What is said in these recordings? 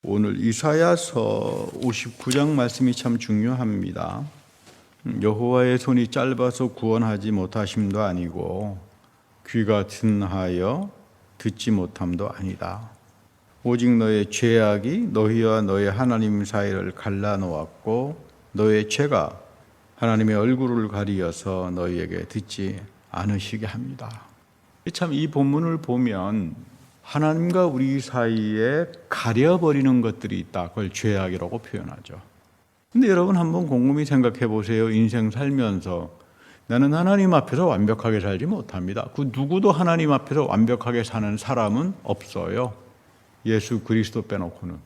오늘 이사야서 59장 말씀이 참 중요합니다. 여호와의 손이 짧아서 구원하지 못하심도 아니고 귀가 둔하여 듣지 못함도 아니다. 오직 너의 죄악이 너희와 너의 하나님 사이를 갈라놓았고 너의 죄가 하나님의 얼굴을 가리어서 너희에게 듣지 않으시게 합니다. 참 이 본문을 보면 하나님과 우리 사이에 가려버리는 것들이 있다. 그걸 죄악이라고 표현하죠. 근데 여러분 한번 곰곰이 생각해 보세요. 인생 살면서 나는 하나님 앞에서 완벽하게 살지 못합니다. 그 누구도 하나님 앞에서 완벽하게 사는 사람은 없어요. 예수 그리스도 빼놓고는.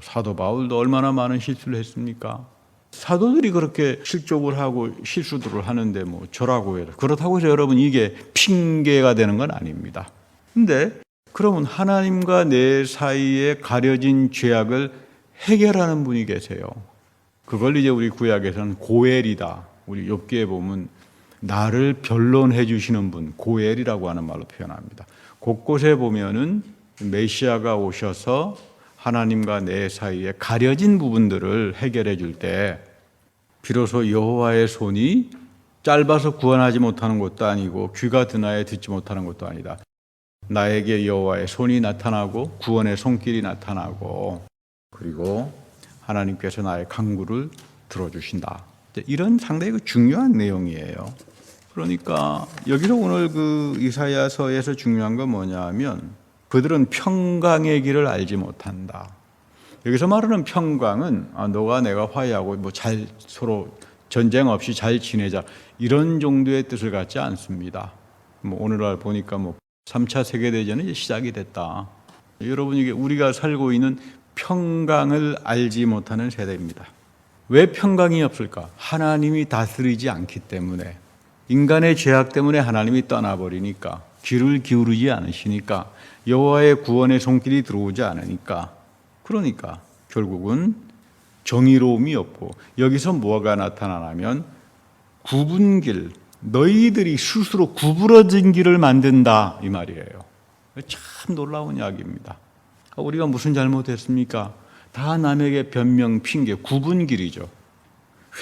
사도 바울도 얼마나 많은 실수를 했습니까? 사도들이 그렇게 실족을 하고 실수들을 하는데 저라고 해도 그렇다고 해서 여러분 이게 핑계가 되는 건 아닙니다. 근데 그러면 하나님과 내 사이에 가려진 죄악을 해결하는 분이 계세요. 그걸 이제 우리 구약에서는 고엘이다. 우리 욥기에 보면 나를 변론해 주시는 분, 고엘이라고 하는 말로 표현합니다. 곳곳에 보면은 메시아가 오셔서 하나님과 내 사이에 가려진 부분들을 해결해 줄 때 비로소 여호와의 손이 짧아서 구원하지 못하는 것도 아니고 귀가 드나에 듣지 못하는 것도 아니다. 나에게 여호와의 손이 나타나고 구원의 손길이 나타나고 그리고 하나님께서 나의 간구를 들어주신다. 이런 상당히 중요한 내용이에요. 그러니까 여기서 오늘 그 이사야서에서 중요한 건 뭐냐 하면 그들은 평강의 길을 알지 못한다. 여기서 말하는 평강은 너가 내가 화해하고 잘 서로 전쟁 없이 잘 지내자 이런 정도의 뜻을 갖지 않습니다. 오늘날 보니까 3차 세계대전이 이제 시작이 됐다. 여러분 이게 우리가 살고 있는 평강을 알지 못하는 세대입니다. 왜 평강이 없을까? 하나님이 다스리지 않기 때문에 인간의 죄악 때문에 하나님이 떠나버리니까 귀를 기울이지 않으시니까 여호와의 구원의 손길이 들어오지 않으니까 그러니까 결국은 정의로움이 없고 여기서 뭐가 나타나냐면 구분길 너희들이 스스로 구부러진 길을 만든다 이 말이에요. 참 놀라운 이야기입니다. 우리가 무슨 잘못했습니까? 다 남에게 변명, 핑계, 구분길이죠.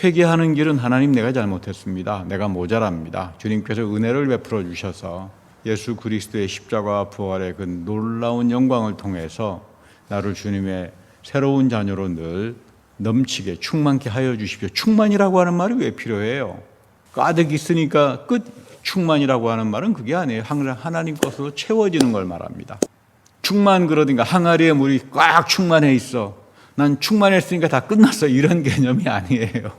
회개하는 길은 하나님 내가 잘못했습니다. 내가 모자랍니다. 주님께서 은혜를 베풀어 주셔서 예수 그리스도의 십자가와 부활의 그 놀라운 영광을 통해서 나를 주님의 새로운 자녀로 늘 넘치게 충만케 하여 주십시오. 충만이라고 하는 말이 왜 필요해요? 가득 있으니까 끝 충만이라고 하는 말은 그게 아니에요. 항상 하나님 것으로 채워지는 걸 말합니다. 충만 그러든가 항아리에 물이 꽉 충만해 있어. 난 충만했으니까 다 끝났어. 이런 개념이 아니에요.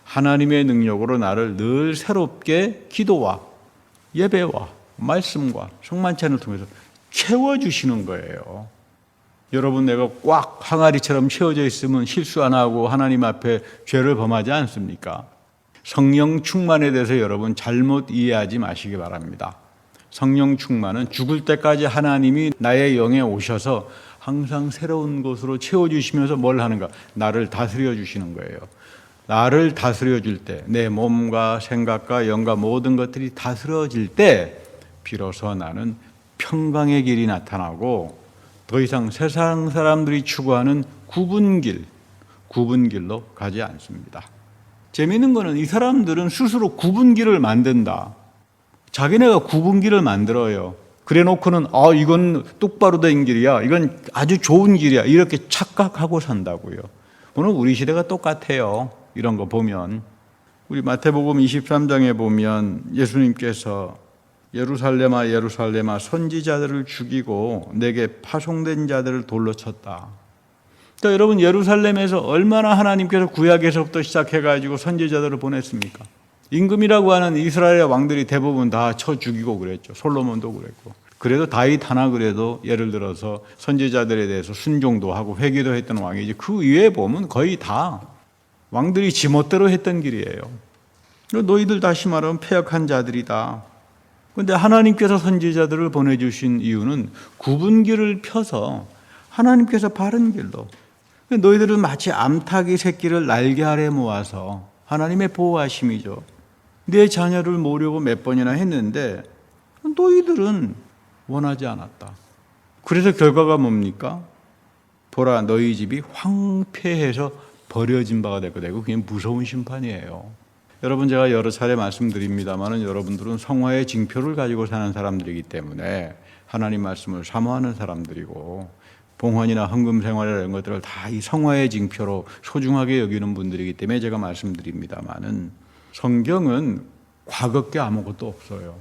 하나님의 능력으로 나를 늘 새롭게 기도와 예배와 말씀과 성만찬을 통해서 채워주시는 거예요. 여러분 내가 꽉 항아리처럼 채워져 있으면 실수 안 하고 하나님 앞에 죄를 범하지 않습니까? 성령 충만에 대해서 여러분 잘못 이해하지 마시기 바랍니다. 성령 충만은 죽을 때까지 하나님이 나의 영에 오셔서 항상 새로운 것으로 채워주시면서 뭘 하는가? 나를 다스려 주시는 거예요. 나를 다스려 줄 때, 내 몸과 생각과 영과 모든 것들이 다스려질 때 비로소 나는 평강의 길이 나타나고 더 이상 세상 사람들이 추구하는 구분길로 가지 않습니다. 재미있는 거는 이 사람들은 스스로 구분길을 만든다. 자기네가 구분길을 만들어요. 그래 놓고는 이건 똑바로 된 길이야. 이건 아주 좋은 길이야. 이렇게 착각하고 산다고요. 오늘 우리 시대가 똑같아요. 이런 거 보면 우리 마태복음 23장에 보면 예수님께서 예루살렘아 예루살렘아 선지자들을 죽이고 내게 파송된 자들을 돌로 쳤다. 자, 여러분 예루살렘에서 얼마나 하나님께서 구약에서부터 시작해가지고 선지자들을 보냈습니까? 임금이라고 하는 이스라엘의 왕들이 대부분 다 쳐 죽이고 그랬죠. 솔로몬도 그랬고. 그래도 다윗 하나 그래도 예를 들어서 선지자들에 대해서 순종도 하고 회개도 했던 왕이지 그 이외에 보면 거의 다 왕들이 지멋대로 했던 길이에요. 너희들 다시 말하면 패역한 자들이다. 그런데 하나님께서 선지자들을 보내주신 이유는 구분길을 펴서 하나님께서 바른 길로 너희들은 마치 암탉이 새끼를 날개 아래 모아서 하나님의 보호하심이죠. 내 자녀를 모으려고 몇 번이나 했는데 너희들은 원하지 않았다. 그래서 결과가 뭡니까? 보라 너희 집이 황폐해서 버려진 바가 될 거다. 그게 무서운 심판이에요. 여러분 제가 여러 차례 말씀드립니다만 여러분들은 성화의 징표를 가지고 사는 사람들이기 때문에 하나님 말씀을 사모하는 사람들이고 봉헌이나 헌금 생활이나 이런 것들을 다 이 성화의 징표로 소중하게 여기는 분들이기 때문에 제가 말씀드립니다만은 성경은 과거 게 아무것도 없어요.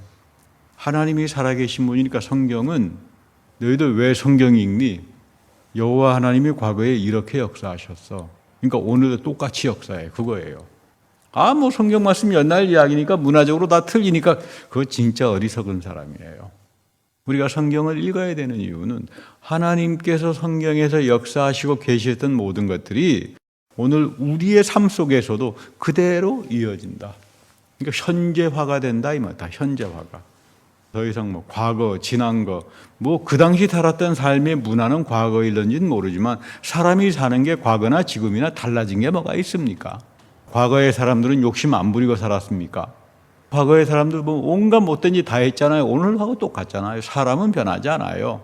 하나님이 살아계신 분이니까 성경은 너희들 왜 성경 읽니? 여호와 하나님이 과거에 이렇게 역사하셨어. 그러니까 오늘도 똑같이 역사해. 그거예요. 뭐 성경 말씀 옛날 이야기니까 문화적으로 다 틀리니까 그거 진짜 어리석은 사람이에요. 우리가 성경을 읽어야 되는 이유는 하나님께서 성경에서 역사하시고 계시던 모든 것들이 오늘 우리의 삶 속에서도 그대로 이어진다. 그러니까 현재화가 된다 이 말이다. 현재화가. 더 이상 과거, 지난 거, 그 당시 살았던 삶의 문화는 과거일런지는 모르지만 사람이 사는 게 과거나 지금이나 달라진 게 뭐가 있습니까? 과거의 사람들은 욕심 안 부리고 살았습니까? 과거의 사람들 온갖 못된 짓 다 했잖아요. 오늘하고 똑같잖아요. 사람은 변하지 않아요.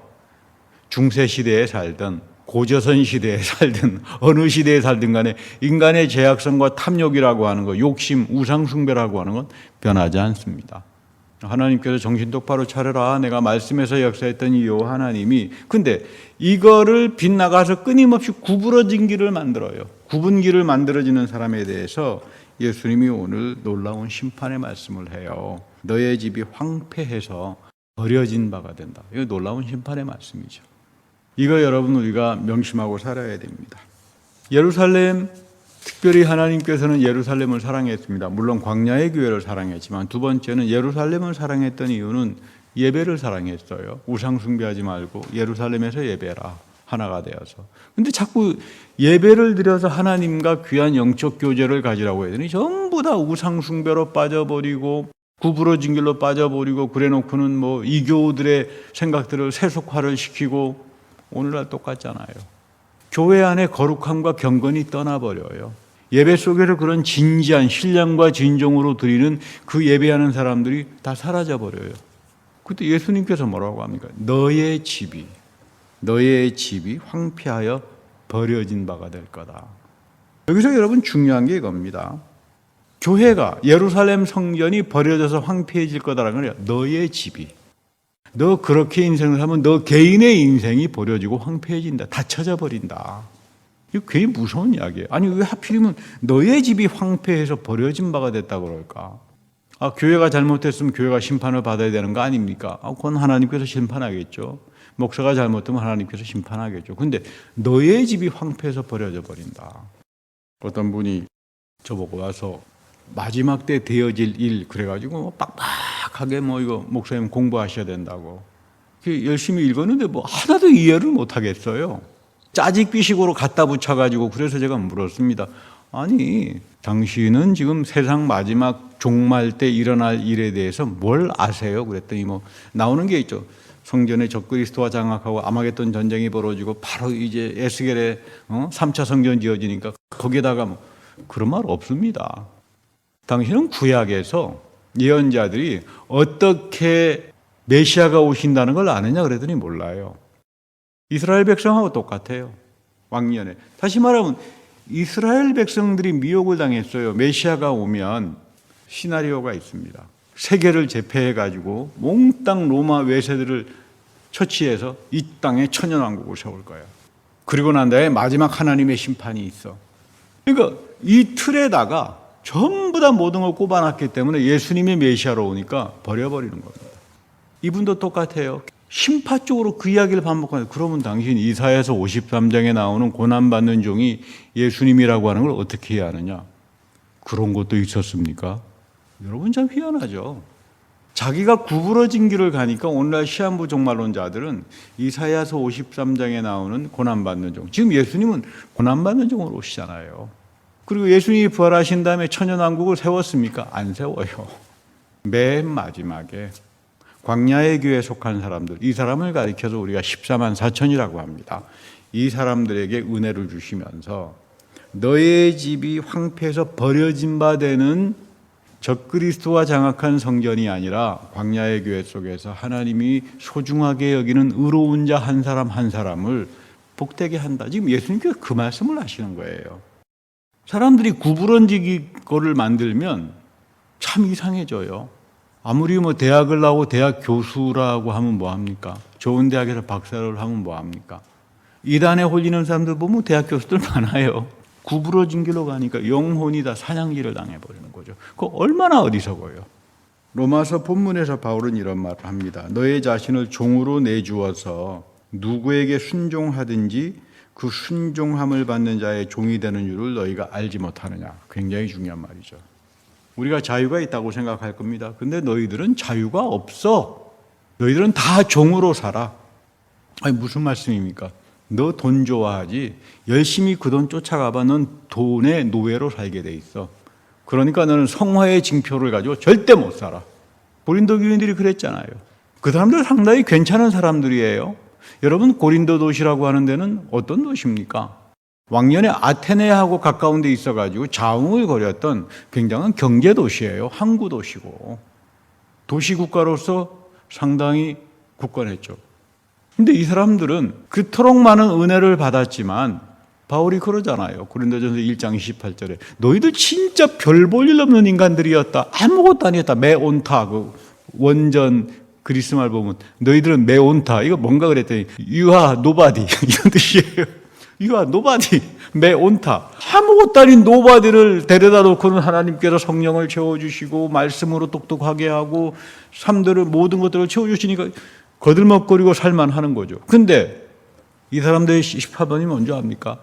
중세 시대에 살든 고조선 시대에 살든 어느 시대에 살든 간에 인간의 죄악성과 탐욕이라고 하는 거, 욕심, 우상숭배라고 하는 건 변하지 않습니다. 하나님께서 정신 똑바로 차려라. 내가 말씀에서 역사했던 이 하나님이 근데 이거를 빗나가서 끊임없이 구부러진 길을 만들어요. 굽은 길을 만들어지는 사람에 대해서 예수님이 오늘 놀라운 심판의 말씀을 해요. 너의 집이 황폐해서 버려진 바가 된다. 이거 놀라운 심판의 말씀이죠. 이거 여러분 우리가 명심하고 살아야 됩니다. 예루살렘 특별히 하나님께서는 예루살렘을 사랑했습니다. 물론 광야의 교회를 사랑했지만 두 번째는 예루살렘을 사랑했던 이유는 예배를 사랑했어요. 우상 숭배하지 말고 예루살렘에서 예배라. 하나가 되어서. 근데 자꾸 예배를 드려서 하나님과 귀한 영적 교제를 가지라고 해야 되니 전부 다 우상 숭배로 빠져버리고 구부러진 길로 빠져버리고 그래놓고는 이교우들의 생각들을 세속화를 시키고 오늘날 똑같잖아요. 교회 안에 거룩함과 경건이 떠나버려요. 예배 속에서 그런 진지한 신령과 진정으로 드리는 그 예배하는 사람들이 다 사라져버려요. 그때 예수님께서 뭐라고 합니까? 너의 집이 황폐하여 버려진 바가 될 거다. 여기서 여러분 중요한 게 이겁니다. 교회가 예루살렘 성전이 버려져서 황폐해질 거다라는 거예요. 너의 집이. 너 그렇게 인생을 하면 너 개인의 인생이 버려지고 황폐해진다. 닫혀져 버린다. 이거 괜히 무서운 이야기예요. 아니 왜 하필이면 너의 집이 황폐해서 버려진 바가 됐다고 그럴까? 교회가 잘못했으면 교회가 심판을 받아야 되는 거 아닙니까? 그건 하나님께서 심판하겠죠. 목사가 잘못되면 하나님께서 심판하겠죠. 근데 너의 집이 황폐해서 버려져 버린다. 어떤 분이 저보고 와서 마지막 때 되어질 일 그래가지고 빡빡하게 이거 목사님 공부하셔야 된다고 열심히 읽었는데 하나도 이해를 못 하겠어요. 짜직비식으로 갖다 붙여가지고 그래서 제가 물었습니다. 아니 당신은 지금 세상 마지막 종말 때 일어날 일에 대해서 뭘 아세요? 그랬더니 나오는 게 있죠. 성전에 적그리스도와 장악하고 아마겟돈 전쟁이 벌어지고 바로 이제 에스겔의 3차 성전 지어지니까 거기에다가 그런 말 없습니다. 당신은 구약에서 예언자들이 어떻게 메시아가 오신다는 걸 아느냐 그랬더니 몰라요. 이스라엘 백성하고 똑같아요. 왕년에. 다시 말하면 이스라엘 백성들이 미혹을 당했어요. 메시아가 오면 시나리오가 있습니다. 세계를 제패해가지고 몽땅 로마 외세들을 처치해서 이 땅에 천연왕국을 세울 거예요. 그리고 난 다음에 마지막 하나님의 심판이 있어. 그러니까 이 틀에다가 전부 다 모든 걸 꼽아놨기 때문에 예수님이 메시아로 오니까 버려버리는 겁니다. 이분도 똑같아요. 심파적으로 그 이야기를 반복하는. 그러면 당신 이사야서 53장에 나오는 고난받는 종이 예수님이라고 하는 걸 어떻게 해야 하느냐? 그런 것도 있었습니까? 여러분 참 희한하죠. 자기가 구부러진 길을 가니까 오늘날 시한부 종말론자들은 이사야서 53장에 나오는 고난받는 종. 지금 예수님은 고난받는 종으로 오시잖아요. 그리고 예수님이 부활하신 다음에 천연왕국을 세웠습니까? 안 세워요. 맨 마지막에 광야의 교회에 속한 사람들, 이 사람을 가리켜서 우리가 14만 4천이라고 합니다. 이 사람들에게 은혜를 주시면서 너의 집이 황폐해서 버려진 바 되는 적그리스도와 장악한 성전이 아니라 광야의 교회 속에서 하나님이 소중하게 여기는 의로운 자 한 사람 한 사람을 복되게 한다. 지금 예수님께서 그 말씀을 하시는 거예요. 사람들이 구부러지기를 만들면 참 이상해져요. 아무리 뭐 대학을 나오고 대학 교수라고 하면 뭐합니까? 좋은 대학에서 박사를 하면 뭐합니까? 이단에 홀리는 사람들 보면 대학 교수들 많아요. 구부러진 길로 가니까 영혼이 다 사냥질을 당해버리는 거죠. 그거 얼마나 어리석어요. 로마서 본문에서 바울은 이런 말을 합니다. 너의 자신을 종으로 내주어서 누구에게 순종하든지 그 순종함을 받는 자의 종이 되는 줄을 너희가 알지 못하느냐. 굉장히 중요한 말이죠. 우리가 자유가 있다고 생각할 겁니다. 근데 너희들은 자유가 없어. 너희들은 다 종으로 살아. 아니 무슨 말씀입니까? 너 돈 좋아하지? 열심히 그 돈 쫓아가봐. 넌 돈의 노예로 살게 돼 있어. 그러니까 너는 성화의 징표를 가지고 절대 못 살아. 고린도 교인들이 그랬잖아요. 그 사람들 상당히 괜찮은 사람들이에요. 여러분 고린도 도시라고 하는 데는 어떤 도시입니까? 왕년에 아테네하고 가까운 데 있어가지고 자웅을 거렸던 굉장한 경제 도시예요. 항구 도시고 도시 국가로서 상당히 굳건했죠. 근데 이 사람들은 그토록 많은 은혜를 받았지만 바울이 그러잖아요. 고린도전서 1장 28절에 너희들 진짜 별 볼 일 없는 인간들이었다. 아무것도 아니었다. 메온타 그 원전 그리스 말 보면 너희들은 메온타 이거 뭔가 그랬더니 you are nobody 이런 뜻이에요. You are nobody 메온타 아무것도 아닌 nobody를 데려다 놓고는 하나님께서 성령을 채워주시고 말씀으로 똑똑하게 하고 삶들을 모든 것들을 채워주시니까 거들먹거리고 살만하는 거죠. 근데 이 사람들의 18번이 뭔지 압니까?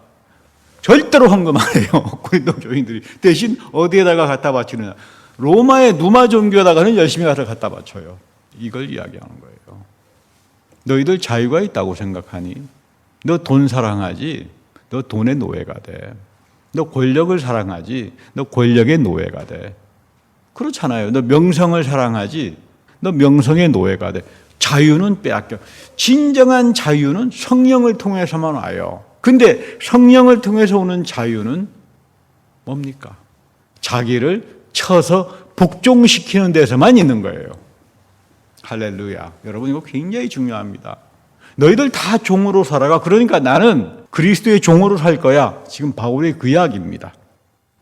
절대로 헌금 안 해요. 고린도 교인들이. 대신 어디에다가 갖다 바치느냐. 로마의 누마 종교에다가는 열심히 가서 갖다 바쳐요. 이걸 이야기하는 거예요. 너희들 자유가 있다고 생각하니? 너 돈 사랑하지? 너 돈의 노예가 돼. 너 권력을 사랑하지? 너 권력의 노예가 돼. 그렇잖아요. 너 명성을 사랑하지? 너 명성의 노예가 돼. 자유는 빼앗겨. 진정한 자유는 성령을 통해서만 와요. 근데 성령을 통해서 오는 자유는 뭡니까? 자기를 쳐서 복종시키는 데서만 있는 거예요. 할렐루야. 여러분 이거 굉장히 중요합니다. 너희들 다 종으로 살아가. 그러니까 나는 그리스도의 종으로 살 거야. 지금 바울의 그 이야기입니다.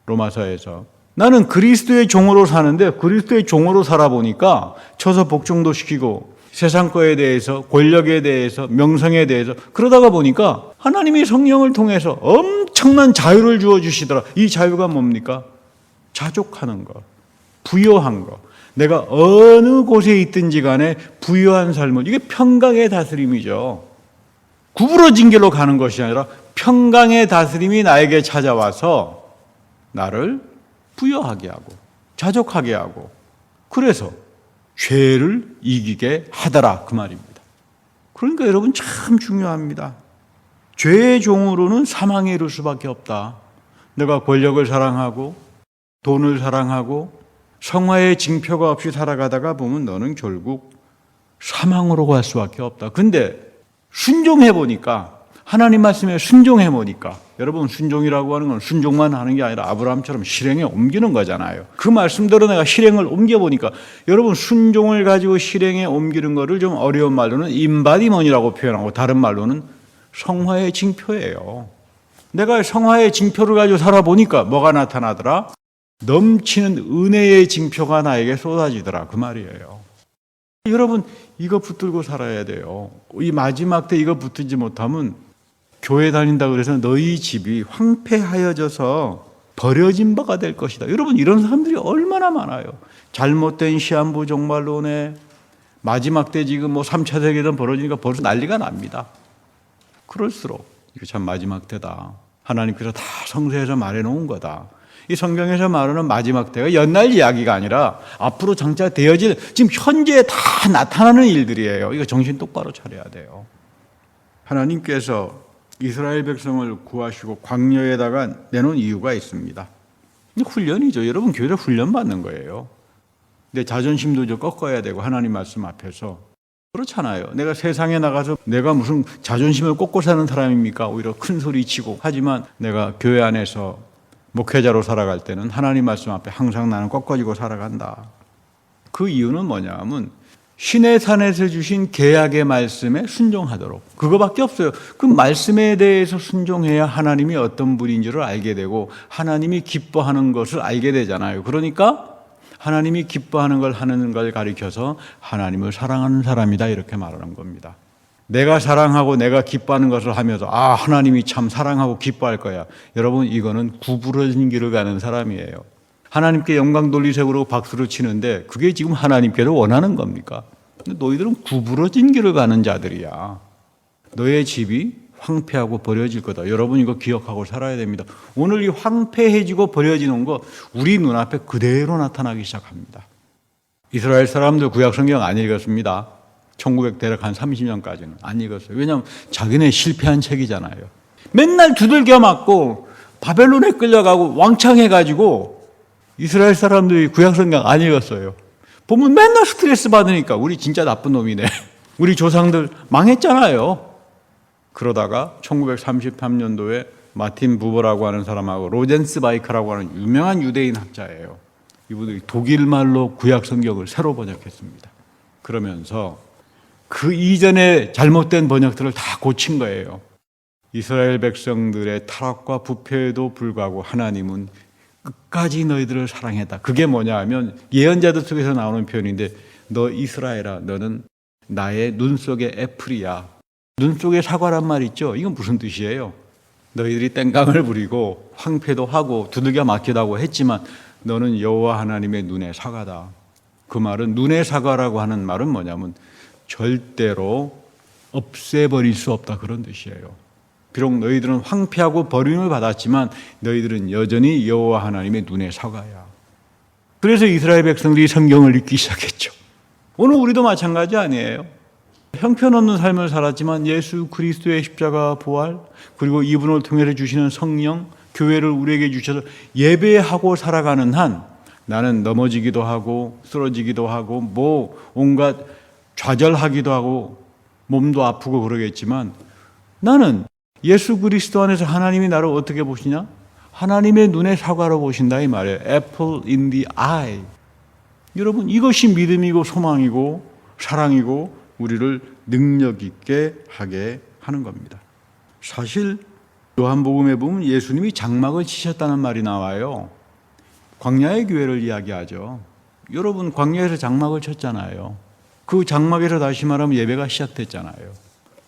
로마서에서. 나는 그리스도의 종으로 사는데 그리스도의 종으로 살아보니까 쳐서 복종도 시키고 세상 거에 대해서, 권력에 대해서, 명성에 대해서 그러다가 보니까 하나님이 성령을 통해서 엄청난 자유를 주어주시더라. 이 자유가 뭡니까? 자족하는 것, 부요한 것. 내가 어느 곳에 있든지 간에 부요한 삶을, 이게 평강의 다스림이죠. 구부러진 길로 가는 것이 아니라 평강의 다스림이 나에게 찾아와서 나를 부요하게 하고 자족하게 하고 그래서 죄를 이기게 하더라 그 말입니다. 그러니까 여러분 참 중요합니다. 죄의 종으로는 사망에 이를 수밖에 없다. 내가 권력을 사랑하고 돈을 사랑하고 성화의 징표가 없이 살아가다가 보면 너는 결국 사망으로 갈 수밖에 없다. 근데 순종해 보니까 하나님 말씀에 순종해 보니까 여러분 순종이라고 하는 건 순종만 하는 게 아니라 아브라함처럼 실행에 옮기는 거잖아요. 그 말씀대로 내가 실행을 옮겨보니까 여러분 순종을 가지고 실행에 옮기는 거를 좀 어려운 말로는 임바디먼이라고 표현하고 다른 말로는 성화의 징표예요. 내가 성화의 징표를 가지고 살아보니까 뭐가 나타나더라? 넘치는 은혜의 징표가 나에게 쏟아지더라 그 말이에요. 여러분 이거 붙들고 살아야 돼요. 이 마지막 때 이거 붙들지 못하면 교회 다닌다 그래서 너희 집이 황폐하여져서 버려진 바가 될 것이다. 여러분 이런 사람들이 얼마나 많아요. 잘못된 시한부 종말론에 마지막 때 지금 뭐 3차 세계대전 벌어지니까 벌써 난리가 납니다. 그럴수록 이거 참 마지막 때다. 하나님께서 다 성서에서 말해놓은 거다. 이 성경에서 말하는 마지막 때가 옛날 이야기가 아니라 앞으로 장차 되어질 지금 현재에 다 나타나는 일들이에요. 이거 정신 똑바로 차려야 돼요. 하나님께서 이스라엘 백성을 구하시고 광야에다가 내놓은 이유가 있습니다. 훈련이죠. 여러분 교회에 훈련 받는 거예요. 내 자존심도 좀 꺾어야 되고 하나님 말씀 앞에서 그렇잖아요. 내가 세상에 나가서 내가 무슨 자존심을 꺾고 사는 사람입니까? 오히려 큰 소리 치고 하지만 내가 교회 안에서 목회자로 살아갈 때는 하나님 말씀 앞에 항상 나는 꺾어지고 살아간다. 그 이유는 뭐냐면 시내산에서 주신 계약의 말씀에 순종하도록. 그거밖에 없어요. 그 말씀에 대해서 순종해야 하나님이 어떤 분인 줄을 알게 되고 하나님이 기뻐하는 것을 알게 되잖아요. 그러니까 하나님이 기뻐하는 걸 하는 걸 가리켜서 하나님을 사랑하는 사람이다 이렇게 말하는 겁니다. 내가 사랑하고 내가 기뻐하는 것을 하면서 하나님이 참 사랑하고 기뻐할 거야. 여러분, 이거는 구부러진 길을 가는 사람이에요. 하나님께 영광 돌리세요 그러고 박수를 치는데 그게 지금 하나님께도 원하는 겁니까? 근데 너희들은 구부러진 길을 가는 자들이야. 너의 집이 황폐하고 버려질 거다. 여러분, 이거 기억하고 살아야 됩니다. 오늘 이 황폐해지고 버려지는 거 우리 눈앞에 그대로 나타나기 시작합니다. 이스라엘 사람들 구약 성경 안 읽었습니다. 1900 대략 한 30년까지는 안 읽었어요. 왜냐하면 자기네 실패한 책이잖아요. 맨날 두들겨 맞고 바벨론에 끌려가고 왕창해가지고 이스라엘 사람들이 구약 성경 안 읽었어요. 보면 맨날 스트레스 받으니까 우리 진짜 나쁜 놈이네. 우리 조상들 망했잖아요. 그러다가 1933년도에 마틴 부버라고 하는 사람하고 로젠스바이크라고 하는 유명한 유대인 학자예요. 이분들이 독일말로 구약 성경을 새로 번역했습니다. 그러면서 그 이전에 잘못된 번역들을 다 고친 거예요. 이스라엘 백성들의 타락과 부패에도 불구하고 하나님은 끝까지 너희들을 사랑했다. 그게 뭐냐 하면 예언자들 속에서 나오는 표현인데 너 이스라엘아 너는 나의 눈 속의 애플이야. 눈 속의 사과란 말 있죠. 이건 무슨 뜻이에요? 너희들이 땡깡을 부리고 황폐도 하고 두들겨 맞기도 하고 했지만 너는 여호와 하나님의 눈의 사과다. 그 말은 눈의 사과라고 하는 말은 뭐냐면 절대로 없애버릴 수 없다 그런 뜻이에요. 비록 너희들은 황폐하고 버림을 받았지만 너희들은 여전히 여호와 하나님의 눈의 사과야. 그래서 이스라엘 백성들이 성경을 읽기 시작했죠. 오늘 우리도 마찬가지 아니에요. 형편없는 삶을 살았지만 예수 그리스도의 십자가 부활 그리고 이분을 통해서 주시는 성령 교회를 우리에게 주셔서 예배하고 살아가는 한 나는 넘어지기도 하고 쓰러지기도 하고 온갖 좌절하기도 하고 몸도 아프고 그러겠지만 나는 예수 그리스도 안에서 하나님이 나를 어떻게 보시냐? 하나님의 눈의 사과로 보신다 이 말이에요. Apple in the eye. 여러분, 이것이 믿음이고 소망이고 사랑이고 우리를 능력 있게 하게 하는 겁니다. 사실 요한복음에 보면 예수님이 장막을 치셨다는 말이 나와요. 광야의 교회를 이야기하죠. 여러분, 광야에서 장막을 쳤잖아요. 그 장막에서 다시 말하면 예배가 시작됐잖아요.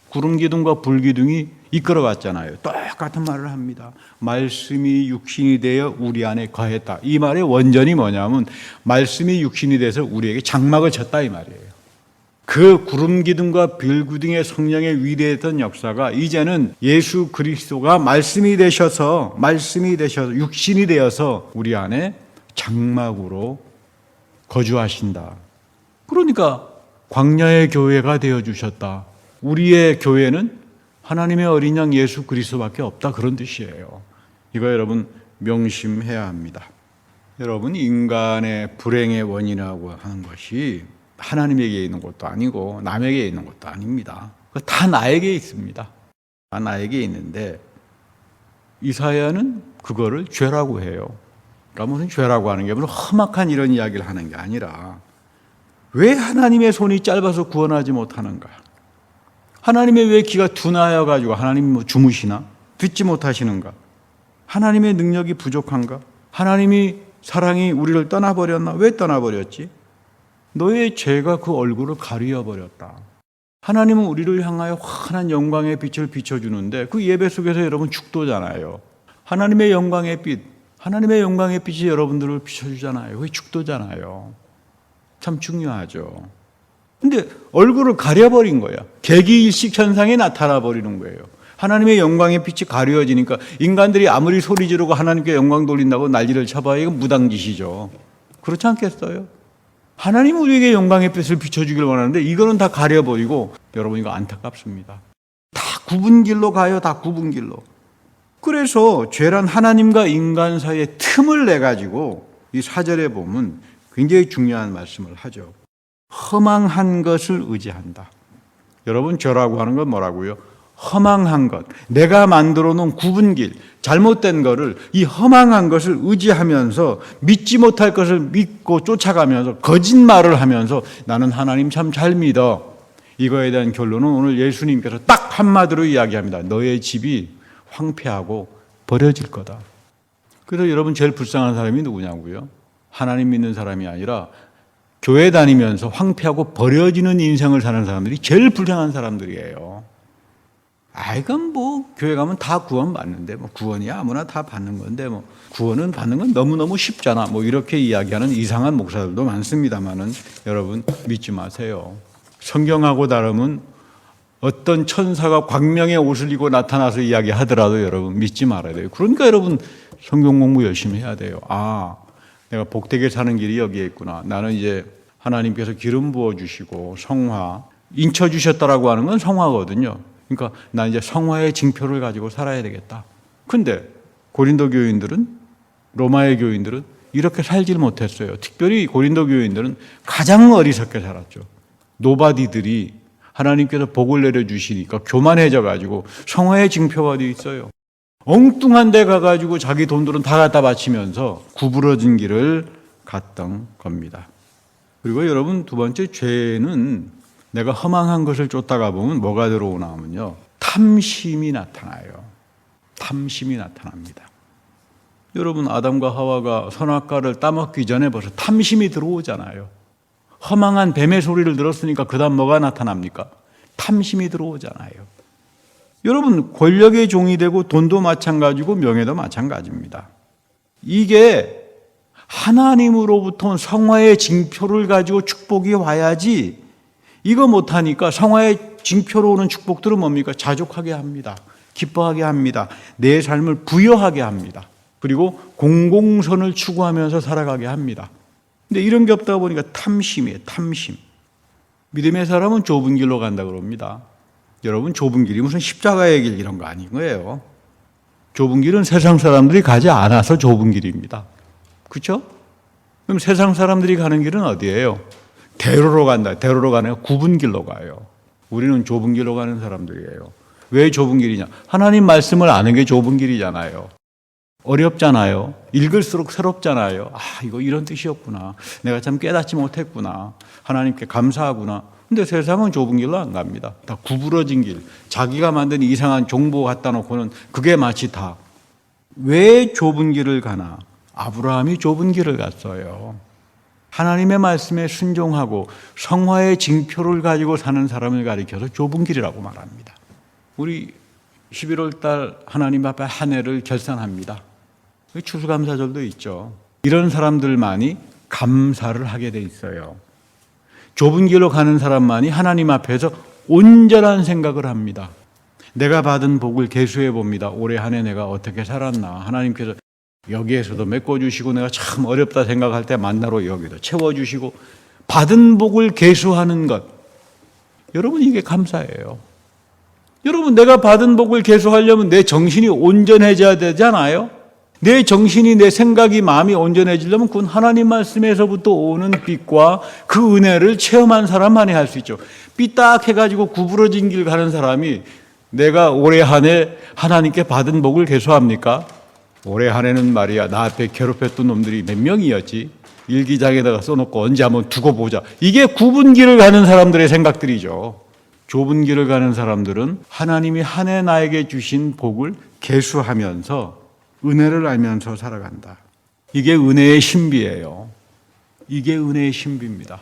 구름 기둥과 불 기둥이 이끌어갔잖아요. 똑같은 말을 합니다. 말씀이 육신이 되어 우리 안에 거했다. 이 말의 원전이 뭐냐면 말씀이 육신이 돼서 우리에게 장막을 쳤다 이 말이에요. 그 구름 기둥과 불 기둥의 성령의 위대했던 역사가 이제는 예수 그리스도가 말씀이 되셔서 육신이 되어서 우리 안에 장막으로 거주하신다. 그러니까 광야의 교회가 되어주셨다. 우리의 교회는 하나님의 어린 양 예수 그리스도밖에 없다 그런 뜻이에요. 이거 여러분 명심해야 합니다. 여러분, 인간의 불행의 원인이라고 하는 것이 하나님에게 있는 것도 아니고 남에게 있는 것도 아닙니다. 다 나에게 있습니다. 다 나에게 있는데 이사야는 그거를 죄라고 해요. 그러니까 무슨 죄라고 하는 게 물론 험악한 이런 이야기를 하는 게 아니라 왜 하나님의 손이 짧아서 구원하지 못하는가? 하나님의 왜 귀가 둔하여가지고 하나님이 주무시나? 듣지 못하시는가? 하나님의 능력이 부족한가? 하나님이 사랑이 우리를 떠나버렸나? 왜 떠나버렸지? 너의 죄가 그 얼굴을 가리어버렸다. 하나님은 우리를 향하여 환한 영광의 빛을 비춰주는데 그 예배 속에서 여러분 축도잖아요. 하나님의 영광의 빛이 여러분들을 비춰주잖아요. 그게 축도잖아요. 참 중요하죠. 근데 얼굴을 가려버린 거야. 개기일식 현상이 나타나 버리는 거예요. 하나님의 영광의 빛이 가려지니까 인간들이 아무리 소리 지르고 하나님께 영광 돌린다고 난리를 쳐봐야 이건 무당짓이죠. 그렇지 않겠어요? 하나님은 우리에게 영광의 빛을 비춰주길 원하는데 이거는 다 가려버리고 여러분 이거 안타깝습니다. 다 굽은 길로 가요. 다 굽은 길로. 그래서 죄란 하나님과 인간 사이에 틈을 내가지고 이 4절에 보면 굉장히 중요한 말씀을 하죠. 허망한 것을 의지한다. 여러분, 죄라고 하는 건 뭐라고요? 허망한 것, 내가 만들어 놓은 굽은 길, 잘못된 것을, 이 허망한 것을 의지하면서 믿지 못할 것을 믿고 쫓아가면서 거짓말을 하면서 나는 하나님 참 잘 믿어. 이거에 대한 결론은 오늘 예수님께서 딱 한마디로 이야기합니다. 너의 집이 황폐하고 버려질 거다. 그래서 여러분 제일 불쌍한 사람이 누구냐고요? 하나님 믿는 사람이 아니라 교회 다니면서 황폐하고 버려지는 인생을 사는 사람들이 제일 불쌍한 사람들이에요. 이건 뭐 교회 가면 다 구원 받는데 뭐 구원이야 아무나 다 받는 건데 뭐 구원은 받는 건 너무너무 쉽잖아. 뭐 이렇게 이야기하는 이상한 목사들도 많습니다만은 여러분 믿지 마세요. 성경하고 다름은 어떤 천사가 광명의 옷을 입고 나타나서 이야기하더라도 여러분 믿지 말아야 돼요. 그러니까 여러분 성경 공부 열심히 해야 돼요. 내가 복되게 사는 길이 여기에 있구나. 나는 이제 하나님께서 기름 부어주시고 성화, 인쳐주셨다라고 하는 건 성화거든요. 그러니까 나 이제 성화의 징표를 가지고 살아야 되겠다. 근데 고린도 교인들은, 로마의 교인들은 이렇게 살질 못했어요. 특별히 고린도 교인들은 가장 어리석게 살았죠. 노바디들이 하나님께서 복을 내려주시니까 교만해져 가지고 성화의 징표가 되어 있어요. 엉뚱한 데 가가지고 자기 돈들은 다 갖다 바치면서 구부러진 길을 갔던 겁니다. 그리고 여러분 두 번째 죄는 내가 허망한 것을 쫓다가 보면 뭐가 들어오나 하면요. 탐심이 나타나요. 탐심이 나타납니다. 여러분 아담과 하와가 선악과를 따먹기 전에 벌써 탐심이 들어오잖아요. 허망한 뱀의 소리를 들었으니까 그 다음 뭐가 나타납니까? 탐심이 들어오잖아요. 여러분 권력의 종이 되고 돈도 마찬가지고 명예도 마찬가지입니다. 이게 하나님으로부터 성화의 징표를 가지고 축복이 와야지 이거 못하니까 성화의 징표로 오는 축복들은 뭡니까? 자족하게 합니다. 기뻐하게 합니다. 내 삶을 부여하게 합니다. 그리고 공공선을 추구하면서 살아가게 합니다. 근데 이런 게 없다 보니까 탐심이에요. 탐심. 믿음의 사람은 좁은 길로 간다 그럽니다. 여러분 좁은 길이 무슨 십자가의 길 이런 거 아닌 거예요. 좁은 길은 세상 사람들이 가지 않아서 좁은 길입니다. 그렇죠? 그럼 세상 사람들이 가는 길은 어디예요? 대로로 간다. 대로로 가는 굽은 길로 가요. 우리는 좁은 길로 가는 사람들이에요. 왜 좁은 길이냐? 하나님 말씀을 아는 게 좁은 길이잖아요. 어렵잖아요. 읽을수록 새롭잖아요. 이거 이런 뜻이었구나. 내가 참 깨닫지 못했구나. 하나님께 감사하구나. 근데 세상은 좁은 길로 안 갑니다. 다 구부러진 길. 자기가 만든 이상한 정보 갖다 놓고는 그게 마치 다. 왜 좁은 길을 가나? 아브라함이 좁은 길을 갔어요. 하나님의 말씀에 순종하고 성화의 징표를 가지고 사는 사람을 가리켜서 좁은 길이라고 말합니다. 우리 11월 달 하나님 앞에 한 해를 결산합니다. 추수감사절도 있죠. 이런 사람들만이 감사를 하게 돼 있어요. 좁은 길로 가는 사람만이 하나님 앞에서 온전한 생각을 합니다. 내가 받은 복을 계수해 봅니다. 올해 한 해 내가 어떻게 살았나. 하나님께서 여기에서도 메꿔주시고 내가 참 어렵다 생각할 때 만나러 여기도 채워주시고 받은 복을 계수하는 것. 여러분 이게 감사예요. 여러분 내가 받은 복을 계수하려면 내 정신이 온전해져야 되잖아요. 내 정신이 내 생각이 마음이 온전해지려면 그건 하나님 말씀에서부터 오는 빛과 그 은혜를 체험한 사람만이 할 수 있죠. 삐딱해가지고 구부러진 길 가는 사람이 내가 올해 한 해 하나님께 받은 복을 계수합니까? 올해 한 해는 말이야 나 앞에 괴롭혔던 놈들이 몇 명이었지? 일기장에다가 써놓고 언제 한번 두고 보자. 이게 굽은 길을 가는 사람들의 생각들이죠. 좁은 길을 가는 사람들은 하나님이 한 해 나에게 주신 복을 계수하면서 은혜를 알면서 살아간다. 이게 은혜의 신비예요. 이게 은혜의 신비입니다.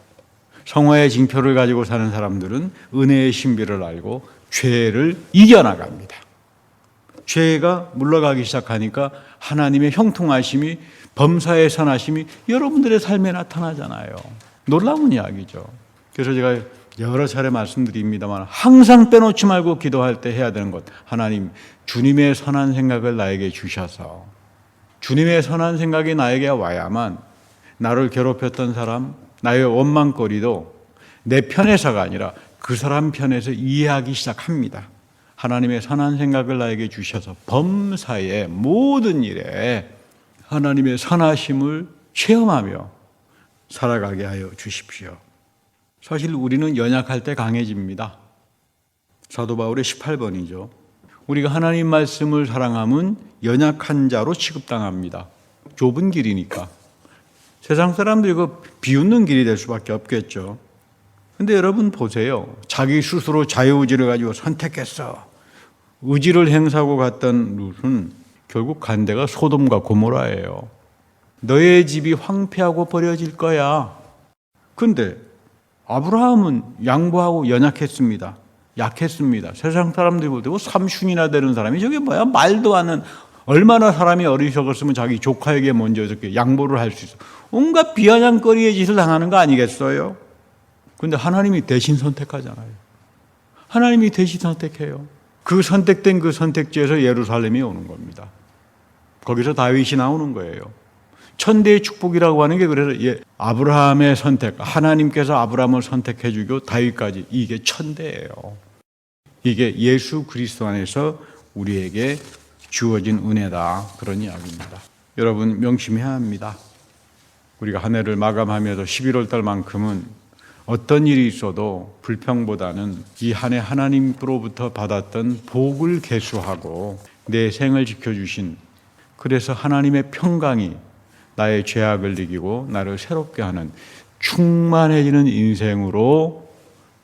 성화의 징표를 가지고 사는 사람들은 은혜의 신비를 알고 죄를 이겨나갑니다. 죄가 물러가기 시작하니까 하나님의 형통하심이 범사의 선하심이 여러분들의 삶에 나타나잖아요. 놀라운 이야기죠. 그래서 제가 여러 차례 말씀드립니다만 항상 빼놓지 말고 기도할 때 해야 되는 것. 하나님, 주님의 선한 생각을 나에게 주셔서 주님의 선한 생각이 나에게 와야만 나를 괴롭혔던 사람, 나의 원망거리도 내 편에서가 아니라 그 사람 편에서 이해하기 시작합니다. 하나님의 선한 생각을 나에게 주셔서 범사의 모든 일에 하나님의 선하심을 체험하며 살아가게 하여 주십시오. 사실 우리는 연약할 때 강해집니다. 사도 바울의 18번이죠. 우리가 하나님 말씀을 사랑하면 연약한 자로 취급당합니다. 좁은 길이니까. 세상 사람들이 이거 비웃는 길이 될 수밖에 없겠죠. 근데 여러분 보세요. 자기 스스로 자유의지를 가지고 선택했어. 의지를 행사하고 갔던 룻은 결국 간 데가 소돔과 고모라예요. 너의 집이 황폐하고 버려질 거야. 근데 아브라함은 양보하고 연약했습니다. 약했습니다. 세상 사람들이 볼 때 삼순이나 되는 사람이 저게 뭐야? 말도 않는, 얼마나 사람이 어리석었으면 자기 조카에게 먼저 이렇게 양보를 할 수 있어. 온갖 비아냥거리의 짓을 당하는 거 아니겠어요? 근데 하나님이 대신 선택하잖아요. 하나님이 대신 선택해요. 그 선택된 그 선택지에서 예루살렘이 오는 겁니다. 거기서 다윗이 나오는 거예요. 천대의 축복이라고 하는 게 그래서 아브라함의 선택, 하나님께서 아브라함을 선택해 주고 다윗까지, 이게 천대예요. 이게 예수 그리스도 안에서 우리에게 주어진 은혜다, 그런 이야기입니다. 여러분 명심해야 합니다. 우리가 한 해를 마감하면서 11월 달만큼은 어떤 일이 있어도 불평보다는 이 한 해 하나님으로부터 받았던 복을 계수하고 내 생을 지켜주신, 그래서 하나님의 평강이 나의 죄악을 이기고 나를 새롭게 하는 충만해지는 인생으로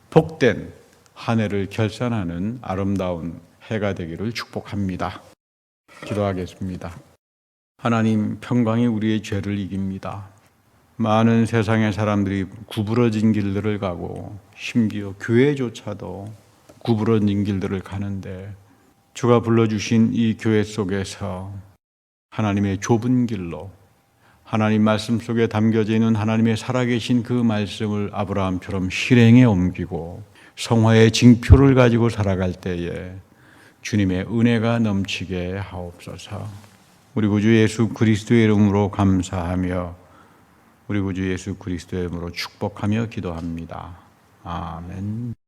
복된 한 해를 결산하는 아름다운 해가 되기를 축복합니다. 기도하겠습니다. 하나님, 평강이 우리의 죄를 이깁니다. 많은 세상의 사람들이 구부러진 길들을 가고 심지어 교회조차도 구부러진 길들을 가는데 주가 불러주신 이 교회 속에서 하나님의 좁은 길로, 하나님 말씀 속에 담겨져 있는 하나님의 살아계신 그 말씀을 아브라함처럼 실행에 옮기고 성화의 징표를 가지고 살아갈 때에 주님의 은혜가 넘치게 하옵소서. 우리 구주 예수 그리스도의 이름으로 감사하며 우리 구주 예수 그리스도의 이름으로 축복하며 기도합니다. 아멘.